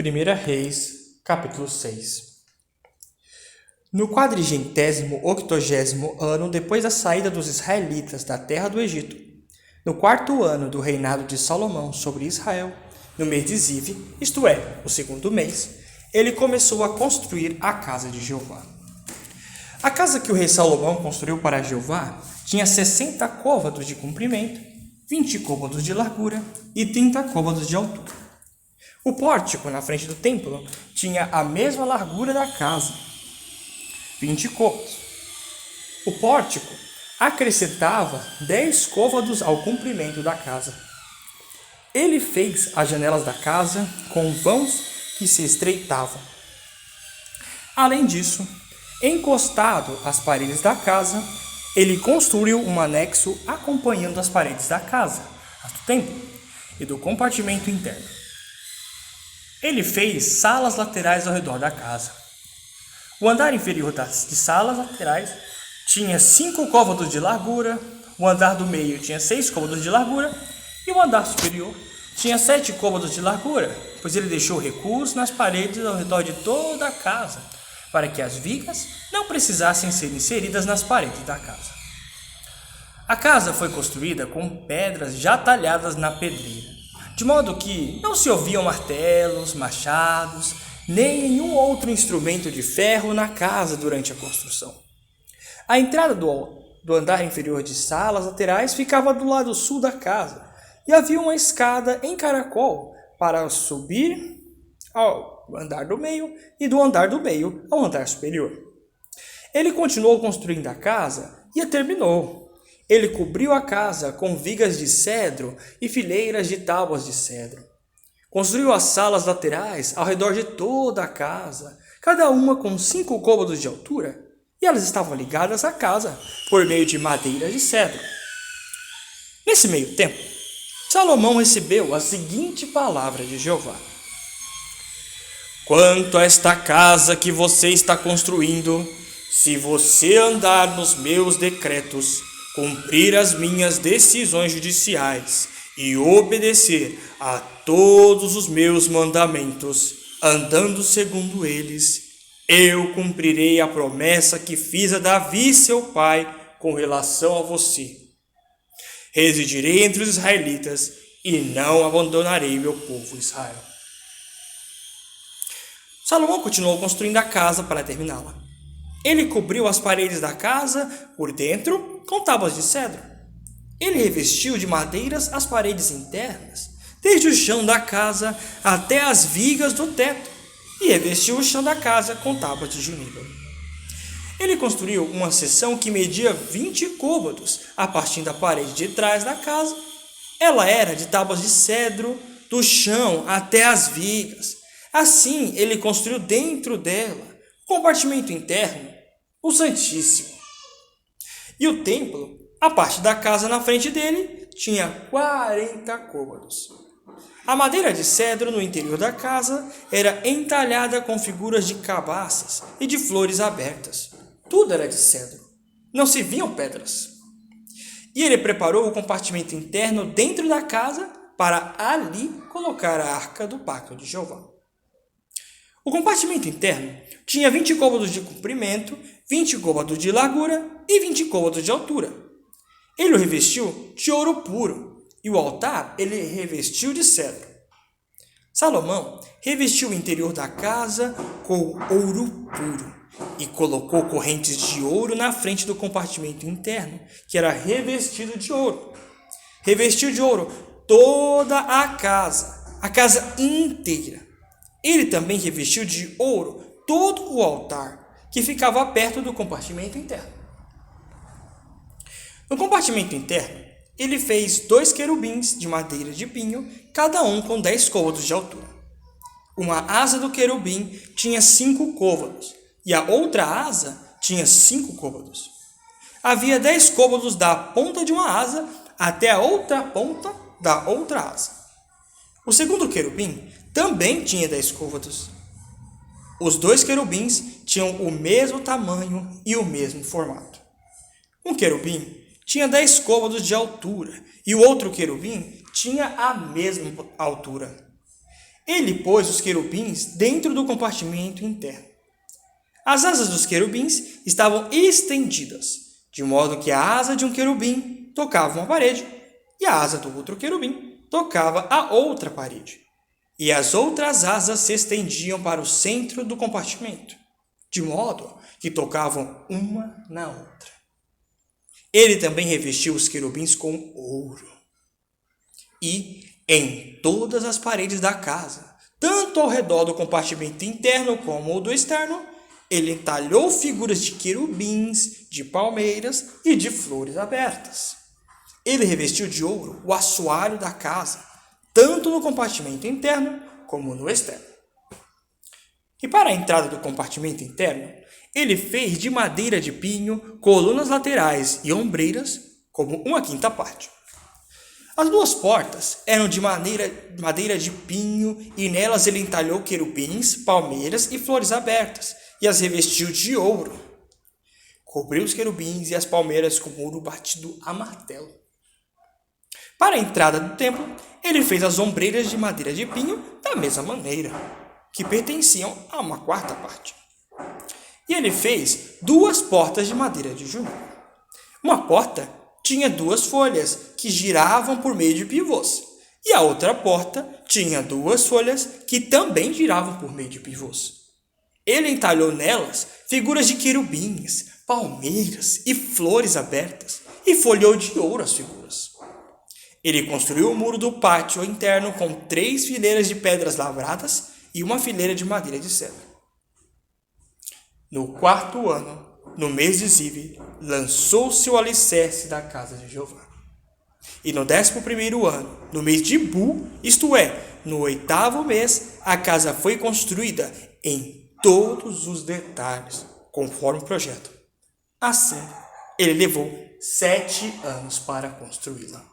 1 Reis, capítulo 6. No 480º ano depois da saída dos israelitas da terra do Egito, no 4º ano do reinado de Salomão sobre Israel, no mês de Ziv, isto é, o 2º mês, ele começou a construir a casa de Jeová. A casa que o rei Salomão construiu para Jeová tinha 60 côvados de comprimento, 20 côvados de largura e 30 côvados de altura. O pórtico na frente do templo tinha a mesma largura da casa, 20 côvados. O pórtico acrescentava 10 côvados ao comprimento da casa. Ele fez as janelas da casa com vãos que se estreitavam. Além disso, encostado às paredes da casa, ele construiu um anexo acompanhando as paredes da casa, as do templo e do compartimento interno. Ele fez salas laterais ao redor da casa. O andar inferior de salas laterais tinha 5 côvados de largura, o andar do meio tinha 6 côvados de largura e o andar superior tinha 7 côvados de largura, pois ele deixou recuos nas paredes ao redor de toda a casa, para que as vigas não precisassem ser inseridas nas paredes da casa. A casa foi construída com pedras já talhadas na pedreira, de modo que não se ouviam martelos, machados, nem nenhum outro instrumento de ferro na casa durante a construção. A entrada do andar inferior de salas laterais ficava do lado sul da casa, e havia uma escada em caracol para subir ao andar do meio e do andar do meio ao andar superior. Ele continuou construindo a casa e a terminou. Ele cobriu a casa com vigas de cedro e fileiras de tábuas de cedro. Construiu as salas laterais ao redor de toda a casa, cada uma com 5 côvados de altura, e elas estavam ligadas à casa por meio de madeira de cedro. Nesse meio tempo, Salomão recebeu a seguinte palavra de Jeová: quanto a esta casa que você está construindo, se você andar nos meus decretos, cumprir as minhas decisões judiciais e obedecer a todos os meus mandamentos, andando segundo eles, eu cumprirei a promessa que fiz a Davi, seu pai, com relação a você. Residirei entre os israelitas e não abandonarei meu povo Israel. Salomão continuou construindo a casa para terminá-la. Ele cobriu as paredes da casa por dentro com tábuas de cedro. Ele revestiu de madeiras as paredes internas, desde o chão da casa até as vigas do teto, e revestiu o chão da casa com tábuas de juníper. Ele construiu uma seção que media 20 côvados a partir da parede de trás da casa. Ela era de tábuas de cedro, do chão até as vigas. Assim, ele construiu dentro dela o compartimento interno, o Santíssimo. E o templo, a parte da casa na frente dele, tinha 40 côvados. A madeira de cedro no interior da casa era entalhada com figuras de cabaças e de flores abertas. Tudo era de cedro. Não se viam pedras. E ele preparou o compartimento interno dentro da casa para ali colocar a arca do pacto de Jeová. O compartimento interno tinha 20 côvados de comprimento, 20 côvados de largura e 20 côvados de altura. Ele o revestiu de ouro puro, e o altar ele revestiu de cedro. Salomão revestiu o interior da casa com ouro puro e colocou correntes de ouro na frente do compartimento interno, que era revestido de ouro. Revestiu de ouro toda a casa inteira. Ele também revestiu de ouro todo o altar, que ficava perto do compartimento interno. No compartimento interno, ele fez 2 querubins de madeira de pinho, cada um com 10 côvados de altura. Uma asa do querubim tinha 5 côvados, e a outra asa tinha 5 côvados. Havia 10 côvados da ponta de uma asa até a outra ponta da outra asa. O segundo querubim também tinha 10 côvados. Os 2 querubins tinham o mesmo tamanho e o mesmo formato. Um querubim tinha 10 côvados de altura e o outro querubim tinha a mesma altura. Ele pôs os querubins dentro do compartimento interno. As asas dos querubins estavam estendidas, de modo que a asa de um querubim tocava uma parede e a asa do outro querubim tocava a outra parede. E as outras asas se estendiam para o centro do compartimento, de modo que tocavam uma na outra. Ele também revestiu os querubins com ouro. E em todas as paredes da casa, tanto ao redor do compartimento interno como o do externo, ele entalhou figuras de querubins, de palmeiras e de flores abertas. Ele revestiu de ouro o assoalho da casa, tanto no compartimento interno como no externo. E para a entrada do compartimento interno, ele fez de madeira de pinho colunas laterais e ombreiras, como uma quinta parte. As duas portas eram de madeira de pinho e nelas ele entalhou querubins, palmeiras e flores abertas e as revestiu de ouro. Cobriu os querubins e as palmeiras com ouro batido a martelo. Para a entrada do templo, ele fez as ombreiras de madeira de pinho da mesma maneira, que pertenciam a uma quarta parte. E ele fez 2 portas de madeira de junco. Uma porta tinha 2 folhas que giravam por meio de pivôs, e a outra porta tinha 2 folhas que também giravam por meio de pivôs. Ele entalhou nelas figuras de querubins, palmeiras e flores abertas, e folheou de ouro as figuras. Ele construiu o muro do pátio interno com 3 fileiras de pedras lavradas e uma fileira de madeira de cedro. No 4º ano, no mês de Ziv, lançou-se o alicerce da casa de Jeová. E no 11º ano, no mês de Bu, isto é, no 8º mês, a casa foi construída em todos os detalhes, conforme o projeto. Assim, ele levou 7 anos para construí-la.